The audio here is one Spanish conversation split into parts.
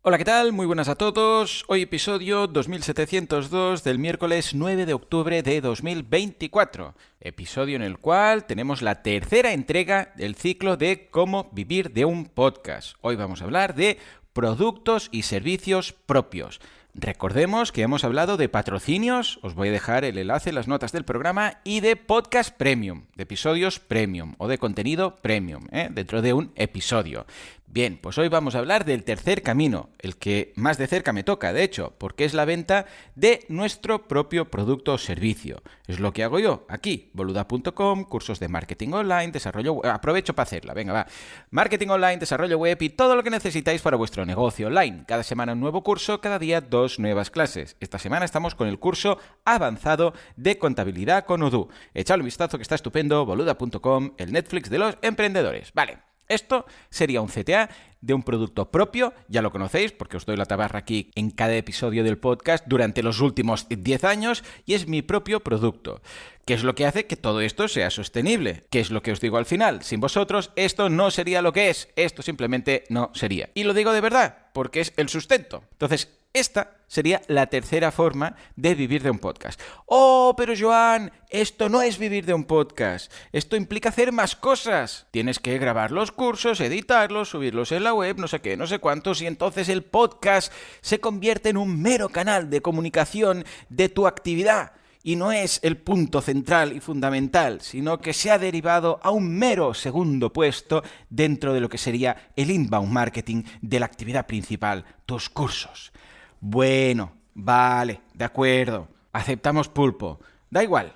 Hola, ¿qué tal? Muy buenas a todos. Hoy episodio 2702 del miércoles 9 de octubre de 2024. Episodio en el cual tenemos la tercera entrega del ciclo de cómo vivir de un podcast. Hoy vamos a hablar de productos y servicios propios. Recordemos que hemos hablado de patrocinios, os voy a dejar el enlace en las notas del programa, y de podcast premium, de episodios premium o de contenido premium, dentro de un episodio. Bien, pues hoy vamos a hablar del tercer camino, el que más de cerca me toca, de hecho, porque es la venta de nuestro propio producto o servicio. Es lo que hago yo aquí, boluda.com, cursos de marketing online, desarrollo web. Aprovecho para hacerla, venga, va. Marketing online, desarrollo web y todo lo que necesitáis para vuestro negocio online. Cada semana un nuevo curso, cada día 2 nuevas clases. Esta semana estamos con el curso avanzado de contabilidad con Odoo. Echadle un vistazo que está estupendo, boluda.com, el Netflix de los emprendedores. Vale. Esto sería un CTA de un producto propio, ya lo conocéis porque os doy la tabarra aquí en cada episodio del podcast durante los últimos 10 años y es mi propio producto. ¿Qué es lo que hace que todo esto sea sostenible? ¿Qué es lo que os digo al final? Sin vosotros esto no sería lo que es, esto simplemente no sería. Y lo digo de verdad, porque es el sustento. Entonces, esta sería la tercera forma de vivir de un podcast. ¡Oh, pero Joan, esto no es vivir de un podcast! Esto implica hacer más cosas. Tienes que grabar los cursos, editarlos, subirlos en la web, no sé qué, no sé cuántos, y entonces el podcast se convierte en un mero canal de comunicación de tu actividad. Y no es el punto central y fundamental, sino que se ha derivado a un mero segundo puesto dentro de lo que sería el inbound marketing de la actividad principal, tus cursos. Bueno, vale, de acuerdo, aceptamos pulpo, da igual.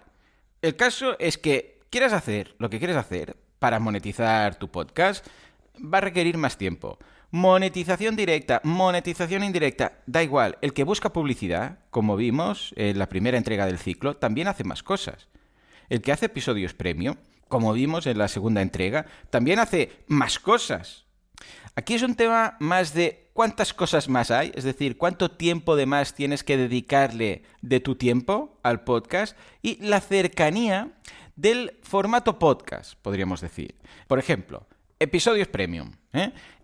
El caso es que quieras hacer lo que quieres hacer para monetizar tu podcast, va a requerir más tiempo. Monetización directa, monetización indirecta, da igual. El que busca publicidad, como vimos en la primera entrega del ciclo, también hace más cosas. El que hace episodios premium, como vimos en la segunda entrega, también hace más cosas. Aquí es un tema más de cuántas cosas más hay, es decir, cuánto tiempo de más tienes que dedicarle de tu tiempo al podcast y la cercanía del formato podcast, podríamos decir. Por ejemplo, episodios premium,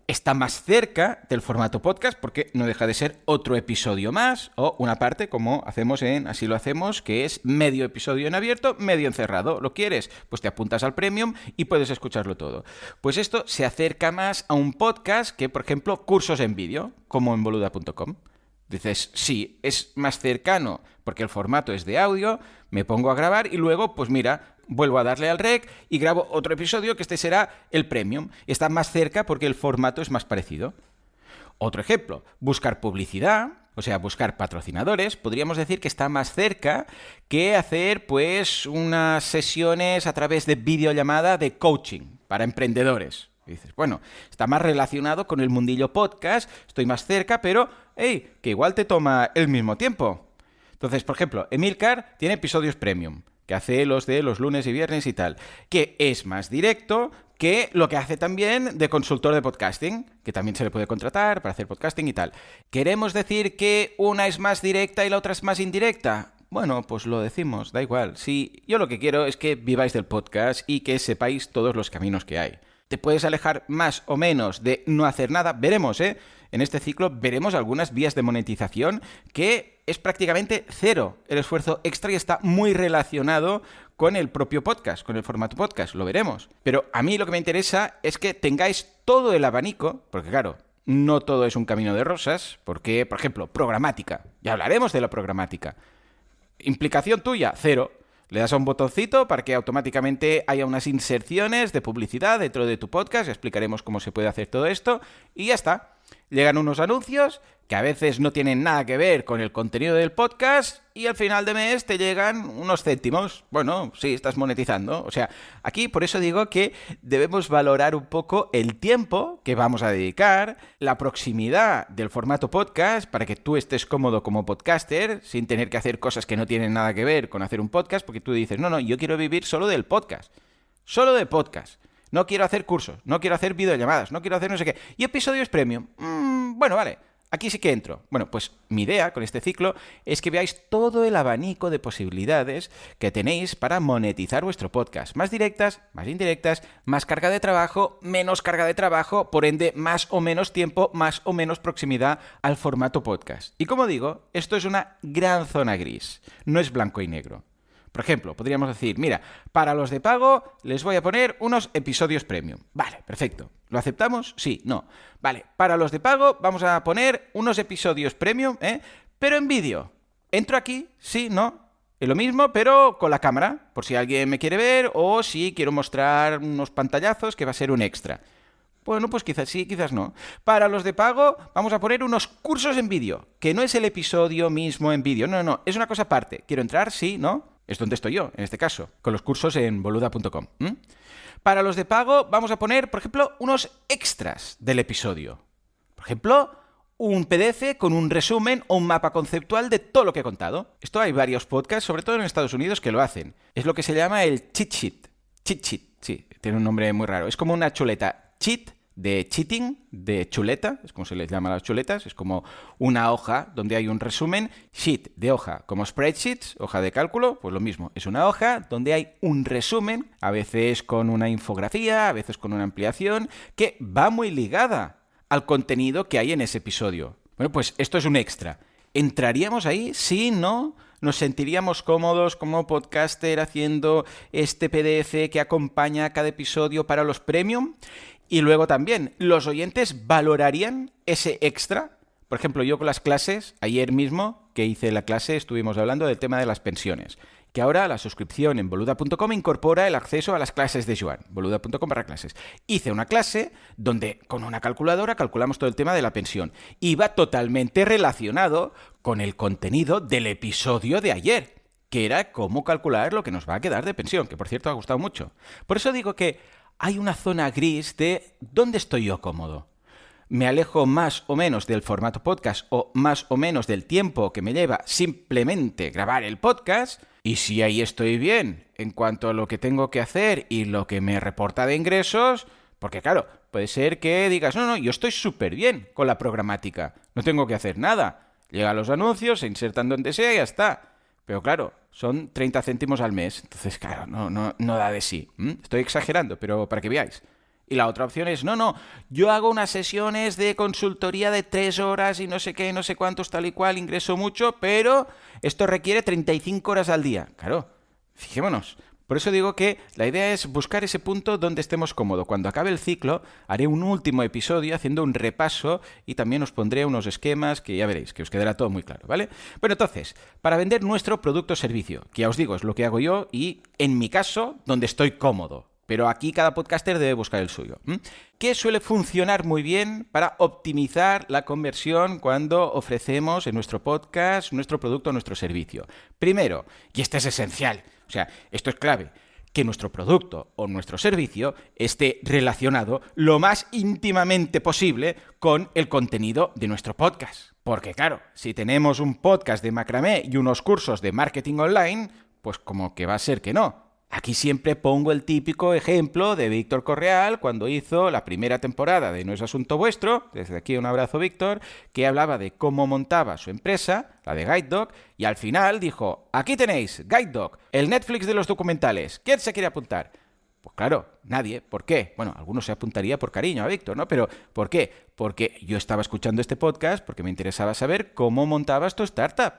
está más cerca del formato podcast porque no deja de ser otro episodio más o una parte como hacemos en Así lo hacemos, que es medio episodio en abierto, medio encerrado. ¿Lo quieres? Pues te apuntas al premium y puedes escucharlo todo. Pues esto se acerca más a un podcast que, por ejemplo, cursos en vídeo, como en boluda.com. Dices, sí, es más cercano porque el formato es de audio, me pongo a grabar y luego, pues mira, vuelvo a darle al rec y grabo otro episodio que este será el premium. Está más cerca porque el formato es más parecido. Otro ejemplo, buscar publicidad, o sea, buscar patrocinadores, podríamos decir que está más cerca que hacer pues unas sesiones a través de videollamada de coaching para emprendedores. Y dices, bueno, está más relacionado con el mundillo podcast, estoy más cerca, pero, hey, que igual te toma el mismo tiempo. Entonces, por ejemplo, Emilcar tiene episodios premium, que hace los de los lunes y viernes y tal, que es más directo que lo que hace también de consultor de podcasting, que también se le puede contratar para hacer podcasting y tal. ¿Queremos decir que una es más directa y la otra es más indirecta? Bueno, pues lo decimos, da igual. Sí, yo lo que quiero es que viváis del podcast y que sepáis todos los caminos que hay. Te puedes alejar más o menos de no hacer nada, veremos, En este ciclo veremos algunas vías de monetización que es prácticamente cero. El esfuerzo extra y está muy relacionado con el propio podcast, con el formato podcast, lo veremos. Pero a mí lo que me interesa es que tengáis todo el abanico, porque claro, no todo es un camino de rosas, porque, por ejemplo, programática, ya hablaremos de la programática. Implicación tuya, cero. Le das a un botoncito para que automáticamente haya unas inserciones de publicidad dentro de tu podcast, explicaremos cómo se puede hacer todo esto y ya está. Llegan unos anuncios que a veces no tienen nada que ver con el contenido del podcast y al final de mes te llegan unos céntimos. Bueno, sí, estás monetizando. O sea, aquí por eso digo que debemos valorar un poco el tiempo que vamos a dedicar, la proximidad del formato podcast para que tú estés cómodo como podcaster sin tener que hacer cosas que no tienen nada que ver con hacer un podcast, porque tú dices, no, yo quiero vivir solo del podcast. Solo de podcast. No quiero hacer cursos, no quiero hacer videollamadas, no quiero hacer no sé qué. Y episodios premium. Bueno, vale. aquí sí que entro. Bueno, pues mi idea con este ciclo es que veáis todo el abanico de posibilidades que tenéis para monetizar vuestro podcast. Más directas, más indirectas, más carga de trabajo, menos carga de trabajo, por ende más o menos tiempo, más o menos proximidad al formato podcast. Y como digo, esto es una gran zona gris, no es blanco y negro. Por ejemplo, podríamos decir, mira, para los de pago les voy a poner unos episodios premium. Vale, perfecto. ¿Lo aceptamos? Sí, no. Vale, para los de pago vamos a poner unos episodios premium, pero en vídeo. ¿Entro aquí? Sí, no. Es lo mismo, pero con la cámara, por si alguien me quiere ver o si quiero mostrar unos pantallazos que va a ser un extra. Bueno, pues quizás sí, quizás no. Para los de pago vamos a poner unos cursos en vídeo, que no es el episodio mismo en vídeo. No, es una cosa aparte. ¿Quiero entrar? Sí, no. Es donde estoy yo, en este caso, con los cursos en boluda.com. Para los de pago vamos a poner, por ejemplo, unos extras del episodio. Por ejemplo, un PDF con un resumen o un mapa conceptual de todo lo que he contado. Esto hay varios podcasts, sobre todo en Estados Unidos, que lo hacen. Es lo que se llama el cheat sheet. Cheat sheet, sí, tiene un nombre muy raro. Es como una chuleta. Cheat de cheating, de chuleta, es como se les llama a las chuletas, es como una hoja donde hay un resumen, sheet de hoja, como spreadsheets, hoja de cálculo, pues lo mismo, es una hoja donde hay un resumen, a veces con una infografía, a veces con una ampliación, que va muy ligada al contenido que hay en ese episodio. Bueno, pues esto es un extra. ¿Entraríamos ahí? Sí, no. ¿Nos sentiríamos cómodos como podcaster haciendo este PDF que acompaña a cada episodio para los premium? Y luego también, ¿los oyentes valorarían ese extra? Por ejemplo, yo con las clases, ayer mismo que hice la clase, estuvimos hablando del tema de las pensiones. Que ahora la suscripción en boluda.com incorpora el acceso a las clases de Joan, boluda.com/clases. Hice una clase donde con una calculadora calculamos todo el tema de la pensión. Y va totalmente relacionado con el contenido del episodio de ayer, que era cómo calcular lo que nos va a quedar de pensión, que por cierto ha gustado mucho. Por eso digo que hay una zona gris de ¿dónde estoy yo cómodo? ¿Me alejo más o menos del formato podcast o más o menos del tiempo que me lleva simplemente grabar el podcast? Y si ahí estoy bien en cuanto a lo que tengo que hacer y lo que me reporta de ingresos, porque claro, puede ser que digas, no, yo estoy súper bien con la programática, no tengo que hacer nada. Llegan los anuncios, se insertan donde sea y ya está. Pero claro, son 30 céntimos al mes, entonces claro, no da de sí. Estoy exagerando, pero para que veáis. Y la otra opción es, yo hago unas sesiones de consultoría de 3 horas y no sé qué, no sé cuántos, tal y cual, ingreso mucho, pero esto requiere 35 horas al día. Claro, fijémonos. Por eso digo que la idea es buscar ese punto donde estemos cómodos. Cuando acabe el ciclo, haré un último episodio haciendo un repaso y también os pondré unos esquemas que ya veréis, que os quedará todo muy claro, ¿vale? Bueno, entonces, para vender nuestro producto o servicio, que ya os digo, es lo que hago yo y, en mi caso, donde estoy cómodo. Pero aquí cada podcaster debe buscar el suyo. ¿Qué suele funcionar muy bien para optimizar la conversión cuando ofrecemos en nuestro podcast nuestro producto o nuestro servicio? Primero, y este es esencial, o sea, esto es clave, que nuestro producto o nuestro servicio esté relacionado lo más íntimamente posible con el contenido de nuestro podcast. Porque claro, si tenemos un podcast de macramé y unos cursos de marketing online, pues como que va a ser que no. Aquí siempre pongo el típico ejemplo de Víctor Correal cuando hizo la primera temporada de No es Asunto Vuestro, desde aquí un abrazo Víctor, que hablaba de cómo montaba su empresa, la de GuideDog, y al final dijo, aquí tenéis, GuideDog, el Netflix de los documentales, ¿quién se quiere apuntar? Pues claro, nadie. ¿Por qué? Bueno, algunos se apuntaría por cariño a Víctor, ¿no? Pero ¿por qué? Porque yo estaba escuchando este podcast porque me interesaba saber cómo montabas tu startup,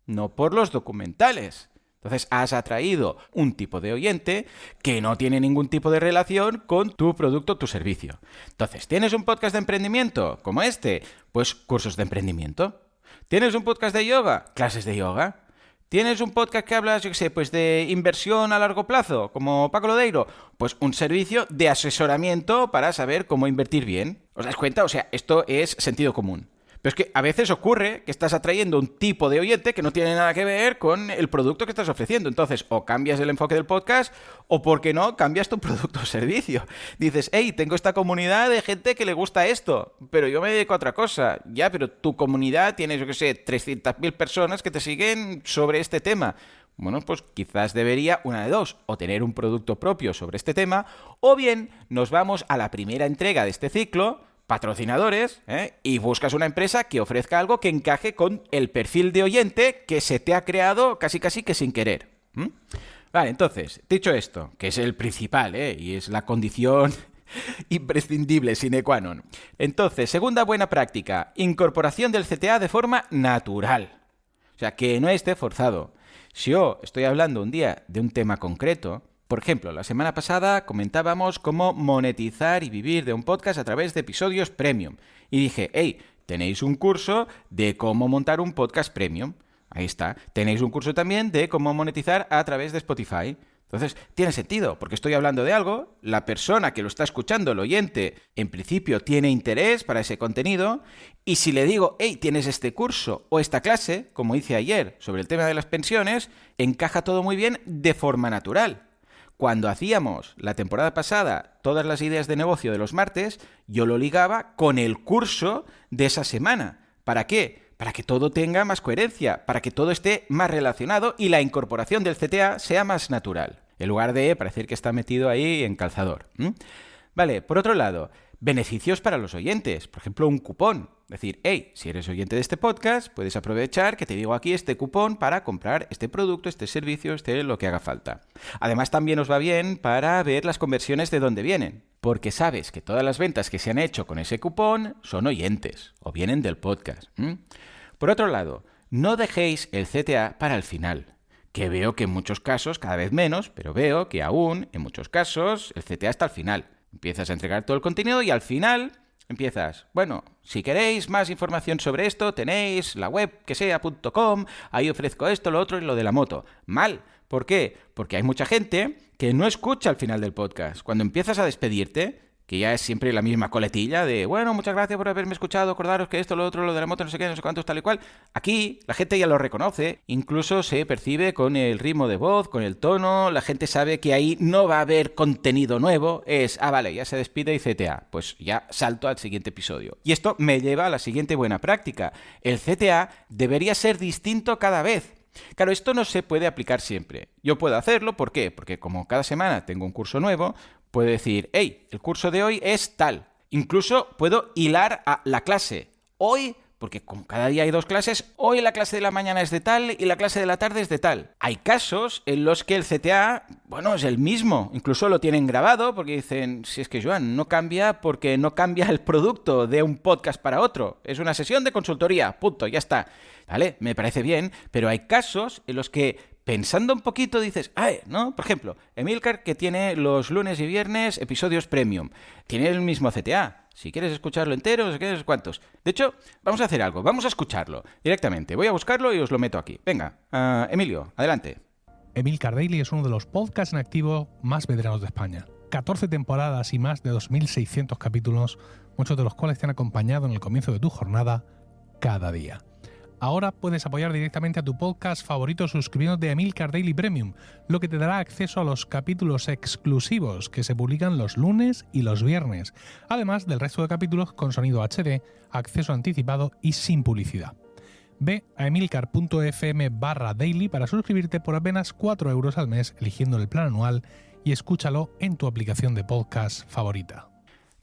no por los documentales. Entonces has atraído un tipo de oyente que no tiene ningún tipo de relación con tu producto o tu servicio. Entonces, ¿tienes un podcast de emprendimiento como este? Pues cursos de emprendimiento. ¿Tienes un podcast de yoga? Clases de yoga. ¿Tienes un podcast que hablas, pues de inversión a largo plazo, como Paco Lodeiro? Pues un servicio de asesoramiento para saber cómo invertir bien. ¿Os dais cuenta? O sea, esto es sentido común. Pero es que a veces ocurre que estás atrayendo un tipo de oyente que no tiene nada que ver con el producto que estás ofreciendo. Entonces, o cambias el enfoque del podcast, o, ¿por qué no?, cambias tu producto o servicio. Dices, hey, tengo esta comunidad de gente que le gusta esto, pero yo me dedico a otra cosa. Ya, pero tu comunidad tiene, 300.000 personas que te siguen sobre este tema. Bueno, pues quizás debería, una de dos, o tener un producto propio sobre este tema, o bien nos vamos a la primera entrega de este ciclo, patrocinadores, y buscas una empresa que ofrezca algo que encaje con el perfil de oyente que se te ha creado casi que sin querer. Vale, entonces, dicho esto, que es el principal, y es la condición imprescindible, sine qua non. Entonces, segunda buena práctica, incorporación del CTA de forma natural. O sea, que no esté forzado. Si yo estoy hablando un día de un tema concreto, por ejemplo, la semana pasada comentábamos cómo monetizar y vivir de un podcast a través de episodios premium. Y dije, hey, tenéis un curso de cómo montar un podcast premium. Ahí está. Tenéis un curso también de cómo monetizar a través de Spotify. Entonces, tiene sentido, porque estoy hablando de algo, la persona que lo está escuchando, el oyente, en principio tiene interés para ese contenido, y si le digo, hey, tienes este curso o esta clase, como hice ayer sobre el tema de las pensiones, encaja todo muy bien de forma natural. Cuando hacíamos la temporada pasada todas las ideas de negocio de los martes, yo lo ligaba con el curso de esa semana. ¿Para qué? Para que todo tenga más coherencia, para que todo esté más relacionado y la incorporación del CTA sea más natural, en lugar de parecer que está metido ahí en calzador. Vale, por otro lado, beneficios para los oyentes, por ejemplo, un cupón. Es decir, hey, si eres oyente de este podcast, puedes aprovechar que te digo aquí este cupón para comprar este producto, este servicio, lo que haga falta. Además, también os va bien para ver las conversiones de dónde vienen, porque sabes que todas las ventas que se han hecho con ese cupón son oyentes o vienen del podcast. Por otro lado, no dejéis el CTA para el final, que veo que en muchos casos, cada vez menos, pero veo que aún, en muchos casos, el CTA está al final. Empiezas a entregar todo el contenido y al final empiezas, bueno, si queréis más información sobre esto, tenéis la web que sea.com, ahí ofrezco esto, lo otro y lo de la moto. Mal. ¿Por qué? Porque hay mucha gente que no escucha al final del podcast. Cuando empiezas a despedirte, que ya es siempre la misma coletilla de, bueno, muchas gracias por haberme escuchado, acordaros que esto, lo otro, lo de la moto, no sé qué, no sé cuántos, tal y cual. Aquí la gente ya lo reconoce, incluso se percibe con el ritmo de voz, con el tono, la gente sabe que ahí no va a haber contenido nuevo, vale, ya se despide y CTA, pues ya salto al siguiente episodio. Y esto me lleva a la siguiente buena práctica. El CTA debería ser distinto cada vez. Claro, esto no se puede aplicar siempre. Yo puedo hacerlo, ¿por qué? Porque como cada semana tengo un curso nuevo, puedo decir, hey, el curso de hoy es tal. Incluso puedo hilar a la clase. Hoy, porque como cada día hay 2 clases, hoy la clase de la mañana es de tal y la clase de la tarde es de tal. Hay casos en los que el CTA, bueno, es el mismo. Incluso lo tienen grabado porque dicen, si es que Joan, no cambia porque no cambia el producto de un podcast para otro. Es una sesión de consultoría, punto, ya está. ¿Vale? Me parece bien, pero hay casos en los que pensando un poquito dices, ¿no? Por ejemplo, Emilcar, que tiene los lunes y viernes episodios premium, tiene el mismo CTA. Si quieres escucharlo entero, no sé qué, no sé cuántos. De hecho, vamos a hacer algo, vamos a escucharlo directamente. Voy a buscarlo y os lo meto aquí. Venga, Emilio, adelante. Emilcar Daily es uno de los podcasts en activo más veteranos de España. 14 temporadas y más de 2.600 capítulos, muchos de los cuales te han acompañado en el comienzo de tu jornada cada día. Ahora puedes apoyar directamente a tu podcast favorito suscribiéndote a Emilcar Daily Premium, lo que te dará acceso a los capítulos exclusivos que se publican los lunes y los viernes, además del resto de capítulos con sonido HD, acceso anticipado y sin publicidad. Ve a emilcar.fm/daily para suscribirte por apenas 4 euros al mes eligiendo el plan anual y escúchalo en tu aplicación de podcast favorita.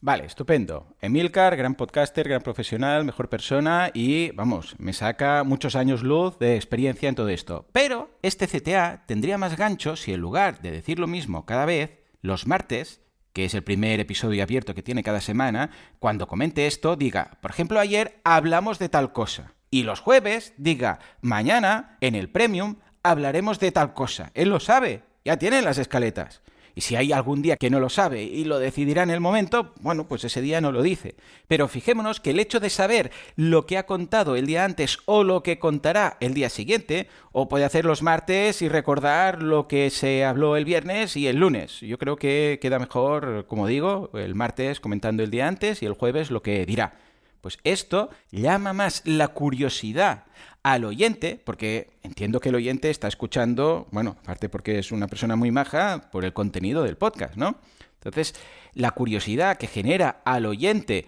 Vale, estupendo. Emilcar, gran podcaster, gran profesional, mejor persona y, vamos, me saca muchos años luz de experiencia en todo esto. Pero este CTA tendría más gancho si en lugar de decir lo mismo cada vez, los martes, que es el primer episodio abierto que tiene cada semana, cuando comente esto diga, por ejemplo, ayer hablamos de tal cosa. Y los jueves diga, mañana, en el Premium, hablaremos de tal cosa. Él lo sabe, ya tiene las escaletas. Y si hay algún día que no lo sabe y lo decidirá en el momento, bueno, pues ese día no lo dice. Pero fijémonos que el hecho de saber lo que ha contado el día antes o lo que contará el día siguiente, o puede hacer los martes y recordar lo que se habló el viernes y el lunes. Yo creo que queda mejor, como digo, el martes comentando el día antes y el jueves lo que dirá. Pues esto llama más la curiosidad al oyente, porque entiendo que el oyente está escuchando, bueno, aparte porque es una persona muy maja, por el contenido del podcast, ¿no? Entonces, la curiosidad que genera al oyente,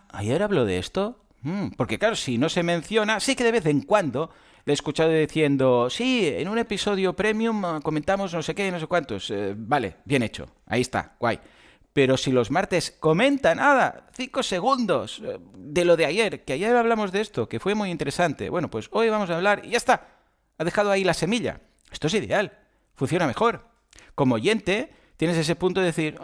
¿ayer habló de esto? Porque claro, si no se menciona, sí que de vez en cuando le he escuchado diciendo, sí, en un episodio premium comentamos no sé qué, no sé cuántos. Vale, bien hecho, ahí está, guay. Pero si los martes comenta nada, 5 segundos de lo de ayer, que ayer hablamos de esto, que fue muy interesante. Bueno, pues hoy vamos a hablar y ya está. Ha dejado ahí la semilla. Esto es ideal. Funciona mejor. Como oyente, tienes ese punto de decir,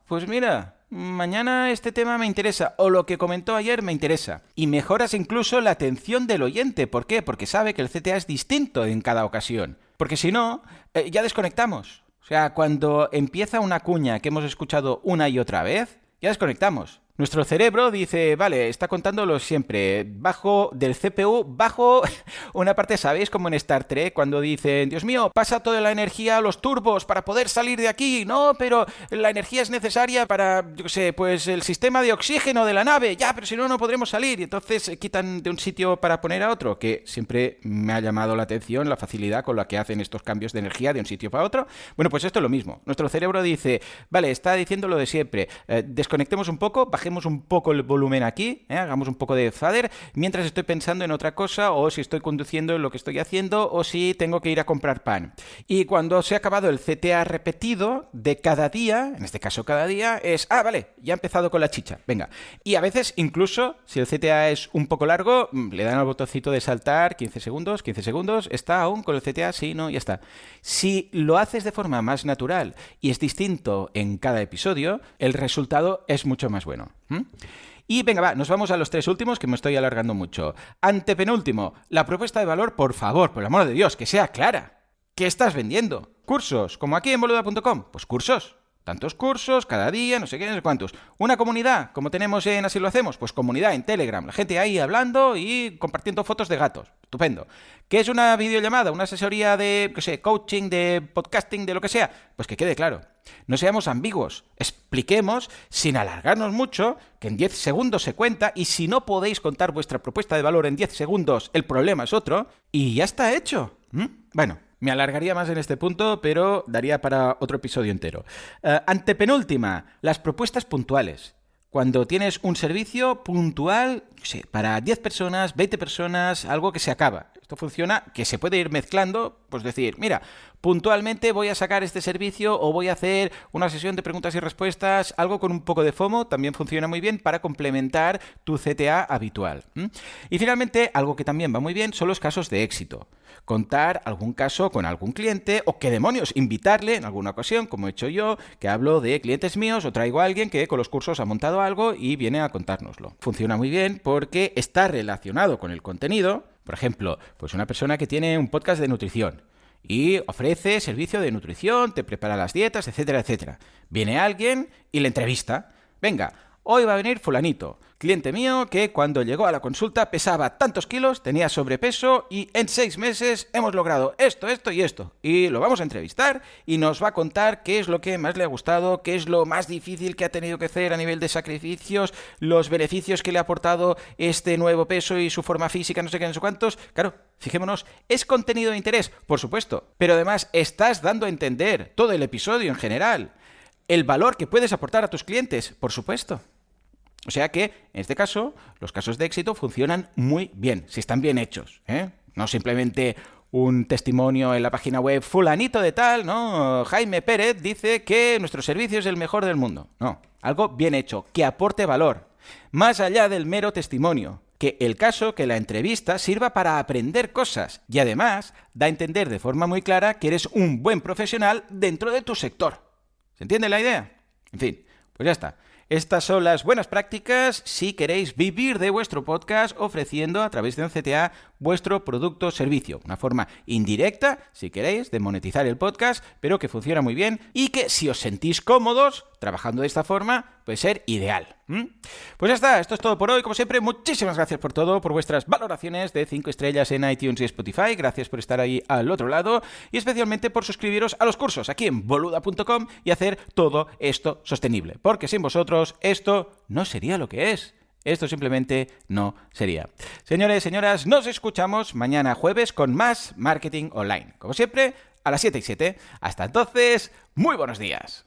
pues mira, mañana este tema me interesa, o lo que comentó ayer me interesa. Y mejoras incluso la atención del oyente. ¿Por qué? Porque sabe que el CTA es distinto en cada ocasión. Porque si no, ya desconectamos. O sea, cuando empieza una cuña que hemos escuchado una y otra vez, ya desconectamos. Nuestro cerebro dice, vale, está contándolo siempre, bajo del CPU, bajo una parte, ¿sabéis? Como en Star Trek, cuando dicen, Dios mío, pasa toda la energía a los turbos para poder salir de aquí. No, pero la energía es necesaria para, yo qué sé, pues el sistema de oxígeno de la nave. Ya, pero si no, no podremos salir. Y entonces quitan de un sitio para poner a otro, que siempre me ha llamado la atención la facilidad con la que hacen estos cambios de energía de un sitio para otro. Bueno, pues esto es lo mismo. Nuestro cerebro dice, vale, está diciendo lo de siempre, desconectemos un poco, bajemos un poco el volumen aquí, hagamos un poco de fader, mientras estoy pensando en otra cosa, o si estoy conduciendo en lo que estoy haciendo, o si tengo que ir a comprar pan. Y cuando se ha acabado el CTA repetido de cada día, en este caso cada día, es, vale, ya he empezado con la chicha, venga. Y a veces, incluso, si el CTA es un poco largo, le dan al botoncito de saltar 15 segundos, ¿está aún con el CTA? Sí, no, ya está. Si lo haces de forma más natural y es distinto en cada episodio, el resultado es mucho más bueno. Y venga, va, nos vamos a los 3 últimos, que me estoy alargando mucho. Antepenúltimo, la propuesta de valor, por favor, por el amor de Dios, que sea clara. ¿Qué estás vendiendo? ¿Cursos? ¿Como aquí en boluda.com? Pues cursos. Tantos cursos, cada día, no sé qué, no sé cuántos. ¿Una comunidad, como tenemos en Así lo Hacemos? Pues comunidad en Telegram. La gente ahí hablando y compartiendo fotos de gatos. Estupendo. ¿Qué es una videollamada? ¿Una asesoría de, qué sé, coaching, de podcasting, de lo que sea? Pues que quede claro. No seamos ambiguos. Expliquemos, sin alargarnos mucho, que en 10 segundos se cuenta, y si no podéis contar vuestra propuesta de valor en 10 segundos, el problema es otro, y ya está hecho. Bueno, me alargaría más en este punto, pero daría para otro episodio entero. Antepenúltima, las propuestas puntuales. Cuando tienes un servicio puntual, no sé, para 10 personas, 20 personas, algo que se acaba. Esto funciona, que se puede ir mezclando, pues decir, mira, puntualmente voy a sacar este servicio o voy a hacer una sesión de preguntas y respuestas, algo con un poco de FOMO, también funciona muy bien para complementar tu CTA habitual. Y finalmente, algo que también va muy bien son los casos de éxito. Contar algún caso con algún cliente, o qué demonios, invitarle en alguna ocasión, como he hecho yo, que hablo de clientes míos, o traigo a alguien que con los cursos ha montado algo y viene a contárnoslo. Funciona muy bien porque está relacionado con el contenido. Por ejemplo, pues una persona que tiene un podcast de nutrición y ofrece servicio de nutrición, te prepara las dietas, etcétera, etcétera. Viene alguien y le entrevista. Venga, hoy va a venir fulanito, cliente mío, que cuando llegó a la consulta pesaba tantos kilos, tenía sobrepeso y en 6 meses hemos logrado esto, esto y esto. Y lo vamos a entrevistar y nos va a contar qué es lo que más le ha gustado, qué es lo más difícil que ha tenido que hacer a nivel de sacrificios, los beneficios que le ha aportado este nuevo peso y su forma física, no sé qué, no sé cuántos. Claro, fijémonos, ¿es contenido de interés? Por supuesto, pero además estás dando a entender todo el episodio en general. El valor que puedes aportar a tus clientes, por supuesto. O sea que, en este caso, los casos de éxito funcionan muy bien, si están bien hechos, ¿eh? No simplemente un testimonio en la página web, fulanito de tal, ¿no? Jaime Pérez dice que nuestro servicio es el mejor del mundo. No, algo bien hecho, que aporte valor. Más allá del mero testimonio, que el caso, que la entrevista sirva para aprender cosas y además da a entender de forma muy clara que eres un buen profesional dentro de tu sector. ¿Se entiende la idea? En fin, pues ya está. Estas son las buenas prácticas si queréis vivir de vuestro podcast ofreciendo a través de un CTA vuestro producto o servicio. Una forma indirecta, si queréis, de monetizar el podcast, pero que funciona muy bien y que si os sentís cómodos trabajando de esta forma, puede ser ideal. Pues ya está, esto es todo por hoy. Como siempre, muchísimas gracias por todo, por vuestras valoraciones de 5 estrellas en iTunes y Spotify. Gracias por estar ahí al otro lado y especialmente por suscribiros a los cursos aquí en boluda.com y hacer todo esto sostenible. Porque sin vosotros esto no sería lo que es. Esto simplemente no sería. Señores, señoras, nos escuchamos mañana jueves con más Marketing Online. Como siempre, a las 7:07. Hasta entonces, muy buenos días.